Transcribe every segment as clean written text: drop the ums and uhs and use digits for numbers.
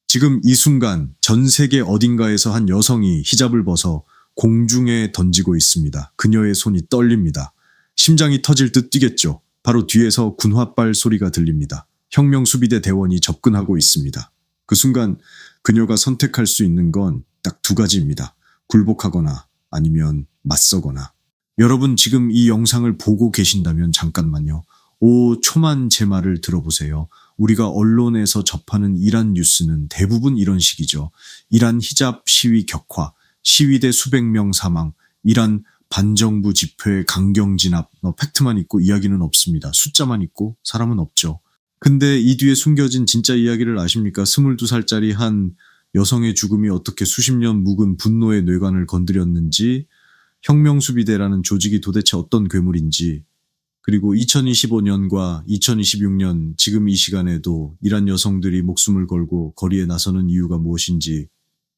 지금 이 순간 전 세계 어딘가에서 한 여성이 히잡을 벗어 공중에 던지고 있습니다. 그녀의 손이 떨립니다. 심장이 터질 듯 뛰겠죠. 바로 뒤에서 군화발 소리가 들립니다. 혁명수비대 대원이 접근하고 있습니다. 그 순간 그녀가 선택할 수 있는 건 딱 두 가지입니다. 굴복하거나 아니면 맞서거나. 여러분 지금 이 영상을 보고 계신다면 잠깐만요. 5초만 제 말을 들어보세요. 우리가 언론에서 접하는 이란 뉴스는 대부분 이런 식이죠. 이란 히잡 시위 격화, 시위대 수백 명 사망, 이란 반정부 집회 강경 진압, 팩트만 있고 이야기는 없습니다. 숫자만 있고 사람은 없죠. 근데 이 뒤에 숨겨진 진짜 이야기를 아십니까? 22살짜리 한 여성의 죽음이 어떻게 수십 년 묵은 분노의 뇌관을 건드렸는지, 혁명수비대라는 조직이 도대체 어떤 괴물인지, 그리고 2025년과 2026년 지금 이 시간에도 이란 여성들이 목숨을 걸고 거리에 나서는 이유가 무엇인지,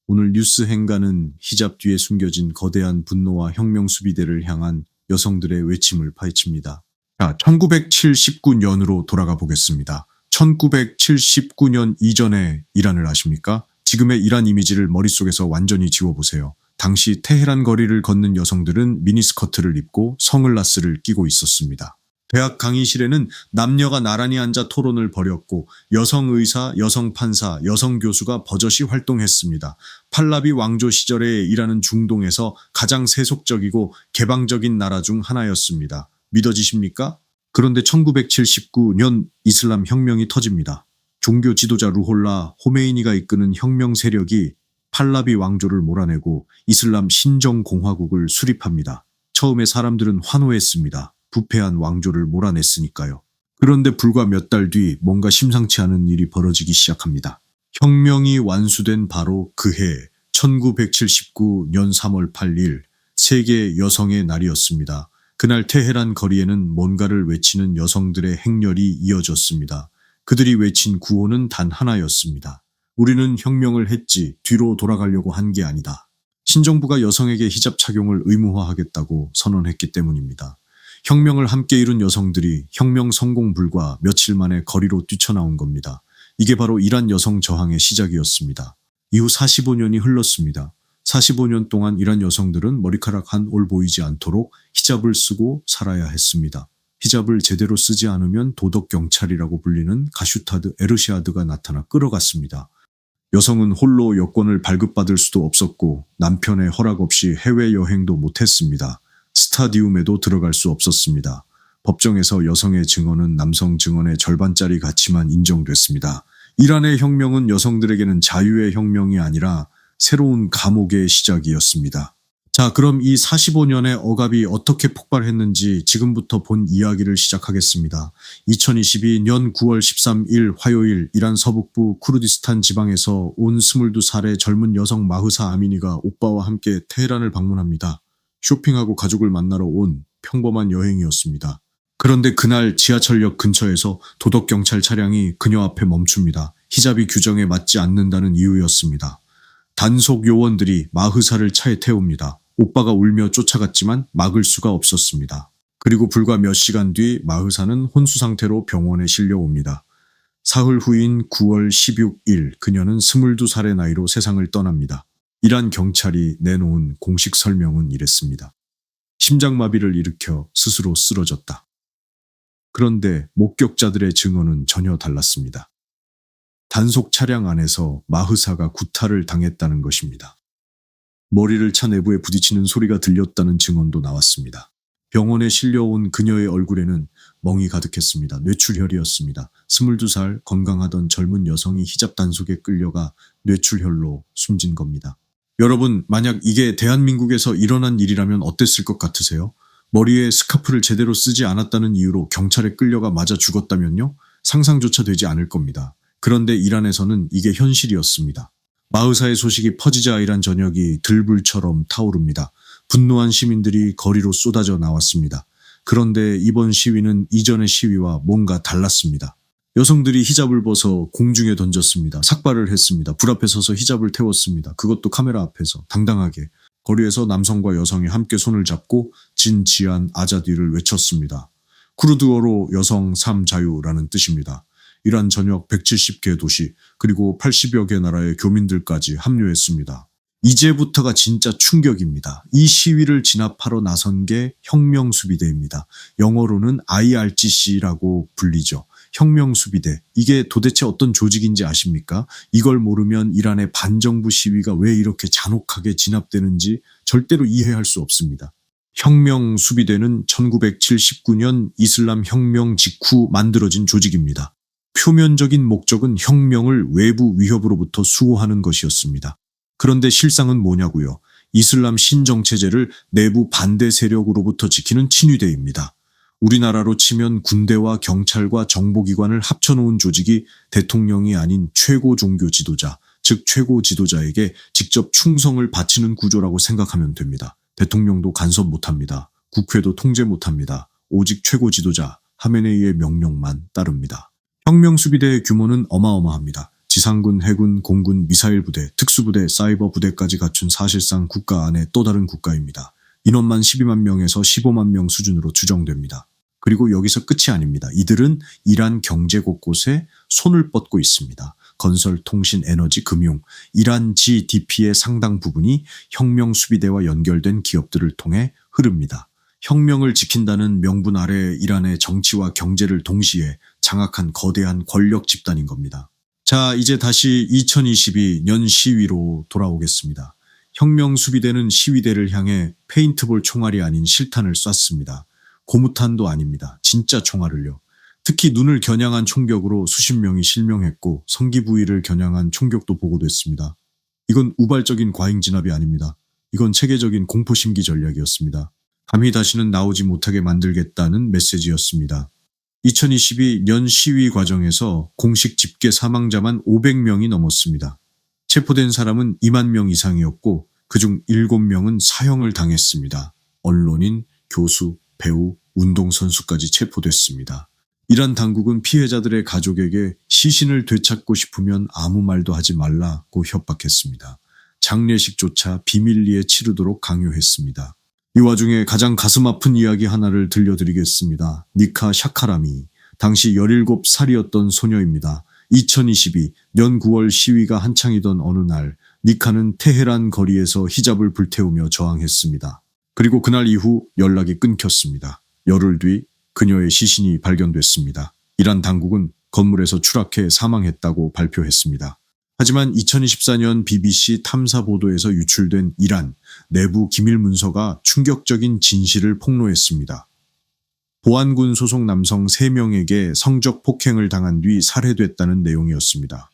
오늘 뉴스 행가는 히잡 뒤에 숨겨진 거대한 분노와 혁명수비대를 향한 여성들의 외침을 파헤칩니다. 자, 1979년으로 돌아가 보겠습니다. 1979년 이전의 이란을 아십니까? 지금의 이란 이미지를 머릿속에서 완전히 지워보세요. 당시 테헤란 거리를 걷는 여성들은 미니스커트를 입고 선글라스를 끼고 있었습니다. 대학 강의실에는 남녀가 나란히 앉아 토론을 벌였고 여성 의사, 여성 판사, 여성 교수가 버젓이 활동했습니다. 팔라비 왕조 시절에 이란은 중동에서 가장 세속적이고 개방적인 나라 중 하나였습니다. 믿어지십니까? 그런데 1979년 이슬람 혁명이 터집니다. 종교 지도자 루홀라 호메이니가 이끄는 혁명 세력이 팔라비 왕조를 몰아내고 이슬람 신정공화국을 수립합니다. 처음에 사람들은 환호했습니다. 부패한 왕조를 몰아냈으니까요. 그런데 불과 몇 달 뒤 뭔가 심상치 않은 일이 벌어지기 시작합니다. 혁명이 완수된 바로 그해 1979년 3월 8일 세계 여성의 날이었습니다. 그날 테헤란 거리에는 뭔가를 외치는 여성들의 행렬이 이어졌습니다. 그들이 외친 구호는 단 하나였습니다. 우리는 혁명을 했지 뒤로 돌아가려고 한 게 아니다. 신정부가 여성에게 히잡 착용을 의무화하겠다고 선언했기 때문입니다. 혁명을 함께 이룬 여성들이 혁명 성공 불과 며칠 만에 거리로 뛰쳐나온 겁니다. 이게 바로 이란 여성 저항의 시작이었습니다. 이후 45년이 흘렀습니다. 45년 동안 이란 여성들은 머리카락 한 올 보이지 않도록 히잡을 쓰고 살아야 했습니다. 히잡을 제대로 쓰지 않으면 도덕경찰이라고 불리는 가슈타드 에르시아드가 나타나 끌어갔습니다. 여성은 홀로 여권을 발급받을 수도 없었고 남편의 허락 없이 해외여행도 못했습니다. 스타디움에도 들어갈 수 없었습니다. 법정에서 여성의 증언은 남성 증언의 절반짜리 가치만 인정됐습니다. 이란의 혁명은 여성들에게는 자유의 혁명이 아니라 새로운 감옥의 시작이었습니다. 자, 그럼 이 45년의 억압이 어떻게 폭발했는지 지금부터 본 이야기를 시작하겠습니다. 2022년 9월 13일 화요일 이란 서북부 쿠르디스탄 지방에서 온 22살의 젊은 여성 마흐사 아미니가 오빠와 함께 테헤란을 방문합니다. 쇼핑하고 가족을 만나러 온 평범한 여행이었습니다. 그런데 그날 지하철역 근처에서 도덕경찰 차량이 그녀 앞에 멈춥니다. 히잡이 규정에 맞지 않는다는 이유였습니다. 단속 요원들이 마흐사를 차에 태웁니다. 오빠가 울며 쫓아갔지만 막을 수가 없었습니다. 그리고 불과 몇 시간 뒤 마흐사는 혼수 상태로 병원에 실려옵니다. 사흘 후인 9월 16일 그녀는 22살의 나이로 세상을 떠납니다. 이란 경찰이 내놓은 공식 설명은 이랬습니다. 심장마비를 일으켜 스스로 쓰러졌다. 그런데 목격자들의 증언은 전혀 달랐습니다. 단속 차량 안에서 마흐사가 구타를 당했다는 것입니다. 머리를 차 내부에 부딪히는 소리가 들렸다는 증언도 나왔습니다. 병원에 실려온 그녀의 얼굴에는 멍이 가득했습니다. 뇌출혈이었습니다. 22살 건강하던 젊은 여성이 히잡 단속에 끌려가 뇌출혈로 숨진 겁니다. 여러분, 만약 이게 대한민국에서 일어난 일이라면 어땠을 것 같으세요? 머리에 스카프를 제대로 쓰지 않았다는 이유로 경찰에 끌려가 맞아 죽었다면요? 상상조차 되지 않을 겁니다. 그런데 이란에서는 이게 현실이었습니다. 마흐사의 소식이 퍼지자 이란 전역이 들불처럼 타오릅니다. 분노한 시민들이 거리로 쏟아져 나왔습니다. 그런데 이번 시위는 이전의 시위와 뭔가 달랐습니다. 여성들이 히잡을 벗어 공중에 던졌습니다. 삭발을 했습니다. 불 앞에 서서 히잡을 태웠습니다. 그것도 카메라 앞에서 당당하게. 거리에서 남성과 여성이 함께 손을 잡고 진지한 아자디를 외쳤습니다. 쿠르드어로 여성 삶 자유라는 뜻입니다. 이란 전역 170개 도시 그리고 80여 개 나라의 교민들까지 합류했습니다. 이제부터가 진짜 충격입니다. 이 시위를 진압하러 나선 게 혁명수비대입니다. 영어로는 IRGC라고 불리죠. 혁명수비대. 이게 도대체 어떤 조직인지 아십니까? 이걸 모르면 이란의 반정부 시위가 왜 이렇게 잔혹하게 진압되는지 절대로 이해할 수 없습니다. 혁명수비대는 1979년 이슬람 혁명 직후 만들어진 조직입니다. 표면적인 목적은 혁명을 외부 위협으로부터 수호하는 것이었습니다. 그런데 실상은 뭐냐고요? 이슬람 신정체제를 내부 반대 세력으로부터 지키는 친위대입니다. 우리나라로 치면 군대와 경찰과 정보기관을 합쳐놓은 조직이 대통령이 아닌 최고 종교 지도자, 즉 최고 지도자에게 직접 충성을 바치는 구조라고 생각하면 됩니다. 대통령도 간섭 못합니다. 국회도 통제 못합니다. 오직 최고 지도자 하메네이의 명령만 따릅니다. 혁명수비대의 규모는 어마어마합니다. 지상군, 해군, 공군, 미사일 부대, 특수부대, 사이버 부대까지 갖춘 사실상 국가 안에 또 다른 국가입니다. 인원만 12만 명에서 15만 명 수준으로 추정됩니다. 그리고 여기서 끝이 아닙니다. 이들은 이란 경제 곳곳에 손을 뻗고 있습니다. 건설, 통신, 에너지, 금융, 이란 GDP의 상당 부분이 혁명수비대와 연결된 기업들을 통해 흐릅니다. 혁명을 지킨다는 명분 아래 이란의 정치와 경제를 동시에 장악한 거대한 권력 집단인 겁니다. 자, 이제 다시 2022년 시위로 돌아오겠습니다. 혁명수비대는 시위대를 향해 페인트볼 총알이 아닌 실탄을 쐈습니다. 고무탄도 아닙니다. 진짜 총알을요. 특히 눈을 겨냥한 총격으로 수십 명이 실명했고 성기 부위를 겨냥한 총격도 보고됐습니다. 이건 우발적인 과잉 진압이 아닙니다. 이건 체계적인 공포심기 전략이었습니다. 감히 다시는 나오지 못하게 만들겠다는 메시지였습니다. 2022년 시위 과정에서 공식 집계 사망자만 500명이 넘었습니다. 체포된 사람은 2만 명 이상이었고 그중 7명은 사형을 당했습니다. 언론인, 교수, 배우, 운동선수까지 체포됐습니다. 이란 당국은 피해자들의 가족에게 시신을 되찾고 싶으면 아무 말도 하지 말라고 협박했습니다. 장례식조차 비밀리에 치르도록 강요했습니다. 이 와중에 가장 가슴 아픈 이야기 하나를 들려드리겠습니다. 니카 샤카라미, 당시 17살이었던 소녀입니다. 2022년 9월 시위가 한창이던 어느 날 니카는 테헤란 거리에서 히잡을 불태우며 저항했습니다. 그리고 그날 이후 연락이 끊겼습니다. 열흘 뒤 그녀의 시신이 발견됐습니다. 이란 당국은 건물에서 추락해 사망했다고 발표했습니다. 하지만 2024년 BBC 탐사 보도에서 유출된 이란 내부 기밀 문서가 충격적인 진실을 폭로했습니다. 보안군 소속 남성 3명에게 성적 폭행을 당한 뒤 살해됐다는 내용이었습니다.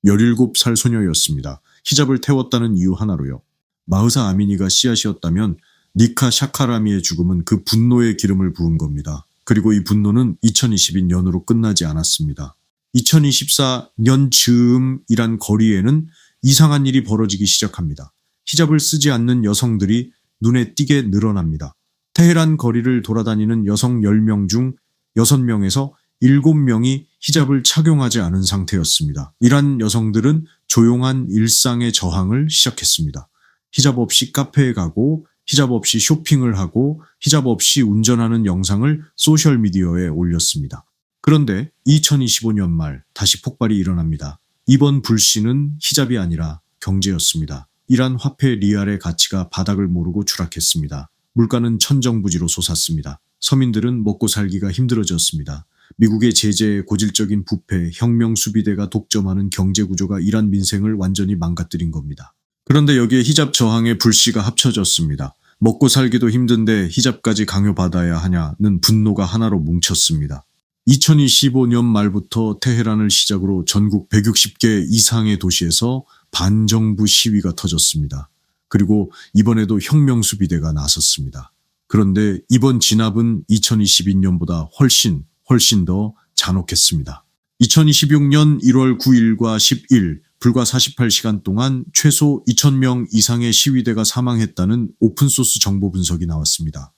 17살 소녀였습니다. 히잡을 태웠다는 이유 하나로요. 마흐사 아미니가 씨앗이었다면 니카 샤카라미의 죽음은 그 분노의 기름을 부은 겁니다. 그리고 이 분노는 2022년으로 끝나지 않았습니다. 2024년 즈음 이란 거리에는 이상한 일이 벌어지기 시작합니다. 히잡을 쓰지 않는 여성들이 눈에 띄게 늘어납니다. 테헤란 거리를 돌아다니는 여성 10명 중 6명에서 7명이 히잡을 착용하지 않은 상태였습니다. 이란 여성들은 조용한 일상의 저항을 시작했습니다. 히잡 없이 카페에 가고 히잡 없이 쇼핑을 하고 히잡 없이 운전하는 영상을 소셜미디어에 올렸습니다. 그런데 2025년 말 다시 폭발이 일어납니다. 이번 불씨는 히잡이 아니라 경제였습니다. 이란 화폐 리알의 가치가 바닥을 모르고 추락했습니다. 물가는 천정부지로 솟았습니다. 서민들은 먹고 살기가 힘들어졌습니다. 미국의 제재에 고질적인 부패, 혁명수비대가 독점하는 경제구조가 이란 민생을 완전히 망가뜨린 겁니다. 그런데 여기에 히잡 저항의 불씨가 합쳐졌습니다. 먹고 살기도 힘든데 히잡까지 강요받아야 하냐는 분노가 하나로 뭉쳤습니다. 2025년 말부터 테헤란을 시작으로 전국 160개 이상의 도시에서 반정부 시위가 터졌습니다. 그리고 이번에도 혁명수비대가 나섰습니다. 그런데 이번 진압은 2022년보다 훨씬 더 잔혹했습니다. 2026년 1월 9일과 10일 불과 48시간 동안 최소 2,000명 이상의 시위대가 사망했다는 오픈소스 정보 분석이 나왔습니다.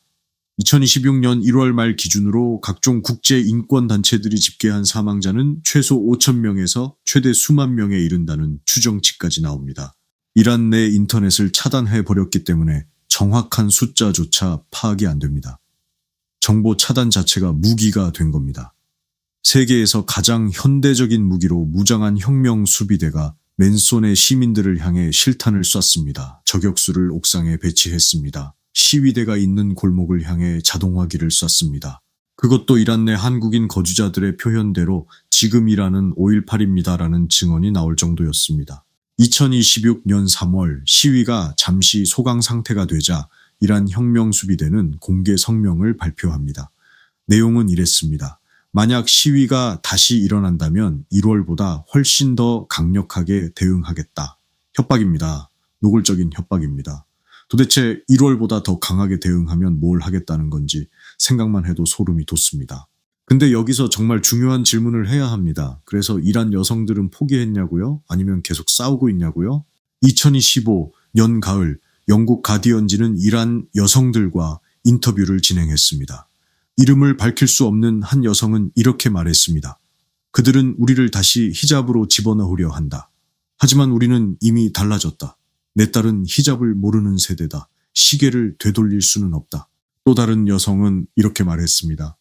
2026년 1월 말 기준으로 각종 국제인권단체들이 집계한 사망자는 최소 5,000명에서 최대 수만 명에 이른다는 추정치까지 나옵니다. 이란 내 인터넷을 차단해버렸기 때문에 정확한 숫자조차 파악이 안 됩니다. 정보 차단 자체가 무기가 된 겁니다. 세계에서 가장 현대적인 무기로 무장한 혁명 수비대가 맨손의 시민들을 향해 실탄을 쐈습니다. 저격수를 옥상에 배치했습니다. 시위대가 있는 골목을 향해 자동화기를 쐈습니다. 그것도 이란 내 한국인 거주자들의 표현대로 지금 이란은 5.18입니다라는 증언이 나올 정도였습니다. 2026년 3월 시위가 잠시 소강 상태가 되자 이란 혁명수비대는 공개 성명을 발표합니다. 내용은 이랬습니다. 만약 시위가 다시 일어난다면 1월보다 훨씬 더 강력하게 대응하겠다. 협박입니다. 노골적인 협박입니다. 도대체 1월보다 더 강하게 대응하면 뭘 하겠다는 건지 생각만 해도 소름이 돋습니다. 근데 여기서 정말 중요한 질문을 해야 합니다. 그래서 이란 여성들은 포기했냐고요? 아니면 계속 싸우고 있냐고요? 2025년 가을 영국 가디언지는 이란 여성들과 인터뷰를 진행했습니다. 이름을 밝힐 수 없는 한 여성은 이렇게 말했습니다. 그들은 우리를 다시 히잡으로 집어넣으려 한다. 하지만 우리는 이미 달라졌다. 내 딸은 히잡을 모르는 세대다. 시계를 되돌릴 수는 없다. 또 다른 여성은 이렇게 말했습니다.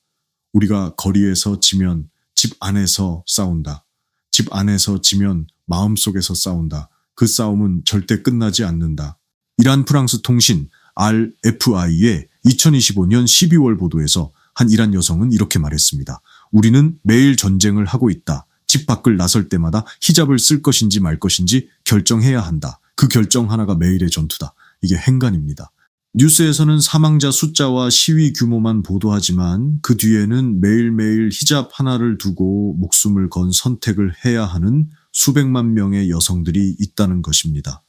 우리가 거리에서 지면 집 안에서 싸운다. 집 안에서 지면 마음속에서 싸운다. 그 싸움은 절대 끝나지 않는다. 이란 프랑스 통신 RFI의 2025년 12월 보도에서 한 이란 여성은 이렇게 말했습니다. 우리는 매일 전쟁을 하고 있다. 집 밖을 나설 때마다 히잡을 쓸 것인지 말 것인지 결정해야 한다. 그 결정 하나가 매일의 전투다. 이게 행간입니다. 뉴스에서는 사망자 숫자와 시위 규모만 보도하지만 그 뒤에는 매일매일 히잡 하나를 두고 목숨을 건 선택을 해야 하는 수백만 명의 여성들이 있다는 것입니다.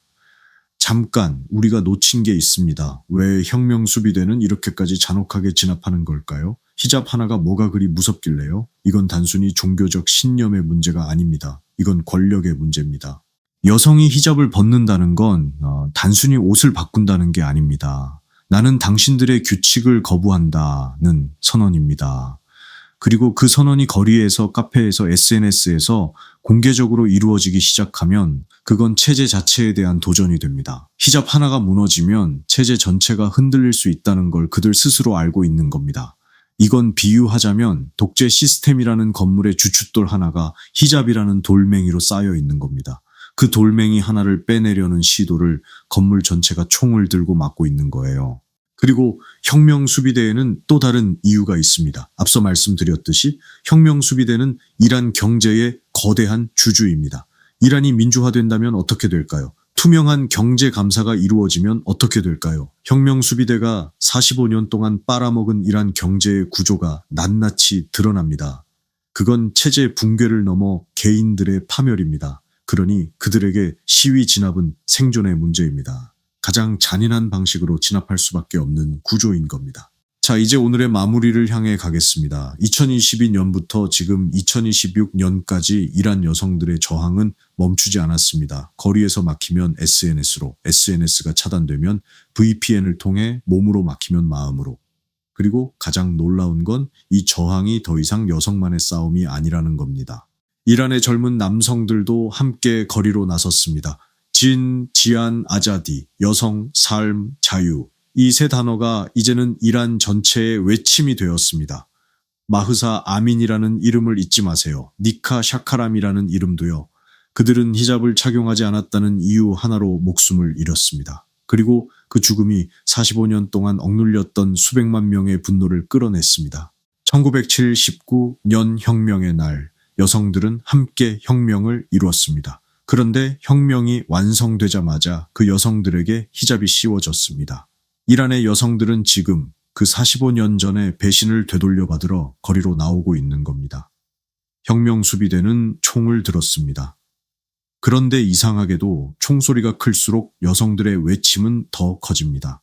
잠깐 우리가 놓친 게 있습니다. 왜 혁명수비대는 이렇게까지 잔혹하게 진압하는 걸까요? 히잡 하나가 뭐가 그리 무섭길래요? 이건 단순히 종교적 신념의 문제가 아닙니다. 이건 권력의 문제입니다. 여성이 히잡을 벗는다는 건 단순히 옷을 바꾼다는 게 아닙니다. 나는 당신들의 규칙을 거부한다는 선언입니다. 그리고 그 선언이 거리에서, 카페에서, SNS에서 공개적으로 이루어지기 시작하면 그건 체제 자체에 대한 도전이 됩니다. 히잡 하나가 무너지면 체제 전체가 흔들릴 수 있다는 걸 그들 스스로 알고 있는 겁니다. 이건 비유하자면 독재 시스템이라는 건물의 주춧돌 하나가 히잡이라는 돌멩이로 쌓여 있는 겁니다. 그 돌멩이 하나를 빼내려는 시도를 건물 전체가 총을 들고 막고 있는 거예요. 그리고 혁명수비대에는 또 다른 이유가 있습니다. 앞서 말씀드렸듯이 혁명수비대는 이란 경제의 거대한 주주입니다. 이란이 민주화된다면 어떻게 될까요? 투명한 경제 감사가 이루어지면 어떻게 될까요? 혁명수비대가 45년 동안 빨아먹은 이란 경제의 구조가 낱낱이 드러납니다. 그건 체제 붕괴를 넘어 개인들의 파멸입니다. 그러니 그들에게 시위 진압은 생존의 문제입니다. 가장 잔인한 방식으로 진압할 수밖에 없는 구조인 겁니다. 자, 이제 오늘의 마무리를 향해 가겠습니다. 2022년부터 지금 2026년까지 이란 여성들의 저항은 멈추지 않았습니다. 거리에서 막히면 SNS로, SNS가 차단되면 VPN을 통해 몸으로 막히면 마음으로. 그리고 가장 놀라운 건 이 저항이 더 이상 여성만의 싸움이 아니라는 겁니다. 이란의 젊은 남성들도 함께 거리로 나섰습니다. 진, 지안, 아자디, 여성, 삶, 자유. 이 세 단어가 이제는 이란 전체의 외침이 되었습니다. 마흐사 아민이라는 이름을 잊지 마세요. 니카 샤카람이라는 이름도요. 그들은 히잡을 착용하지 않았다는 이유 하나로 목숨을 잃었습니다. 그리고 그 죽음이 45년 동안 억눌렸던 수백만 명의 분노를 끌어냈습니다. 1979년 혁명의 날, 여성들은 함께 혁명을 이루었습니다. 그런데 혁명이 완성되자마자 그 여성들에게 히잡이 씌워졌습니다. 이란의 여성들은 지금 그 45년 전의 배신을 되돌려받으러 거리로 나오고 있는 겁니다. 혁명수비대는 총을 들었습니다. 그런데 이상하게도 총소리가 클수록 여성들의 외침은 더 커집니다.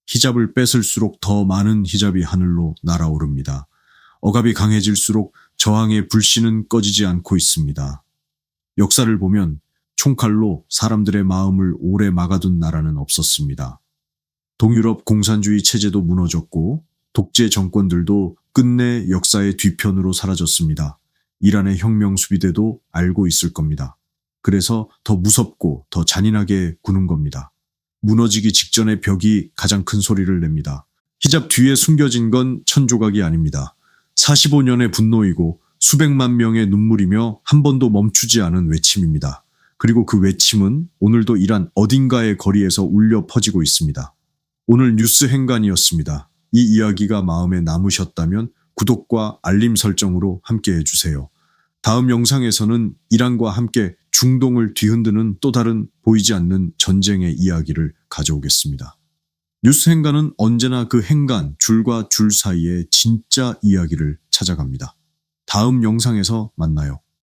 히잡을 뺏을수록 더 많은 히잡이 하늘로 날아오릅니다. 억압이 강해질수록 저항의 불씨는 꺼지지 않고 있습니다. 역사를 보면 총칼로 사람들의 마음을 오래 막아둔 나라는 없었습니다. 동유럽 공산주의 체제도 무너졌고 독재 정권들도 끝내 역사의 뒤편으로 사라졌습니다. 이란의 혁명수비대도 알고 있을 겁니다. 그래서 더 무섭고 더 잔인하게 구는 겁니다. 무너지기 직전의 벽이 가장 큰 소리를 냅니다. 히잡 뒤에 숨겨진 건 천조각이 아닙니다. 45년의 분노이고 수백만 명의 눈물이며 한 번도 멈추지 않은 외침입니다. 그리고 그 외침은 오늘도 이란 어딘가의 거리에서 울려 퍼지고 있습니다. 오늘 뉴스 행간이었습니다. 이 이야기가 마음에 남으셨다면 구독과 알림 설정으로 함께 해주세요. 다음 영상에서는 이란과 함께 중동을 뒤흔드는 또 다른 보이지 않는 전쟁의 이야기를 가져오겠습니다. 뉴스 행간은 언제나 그 행간, 줄과 줄 사이의 진짜 이야기를 찾아갑니다. 다음 영상에서 만나요.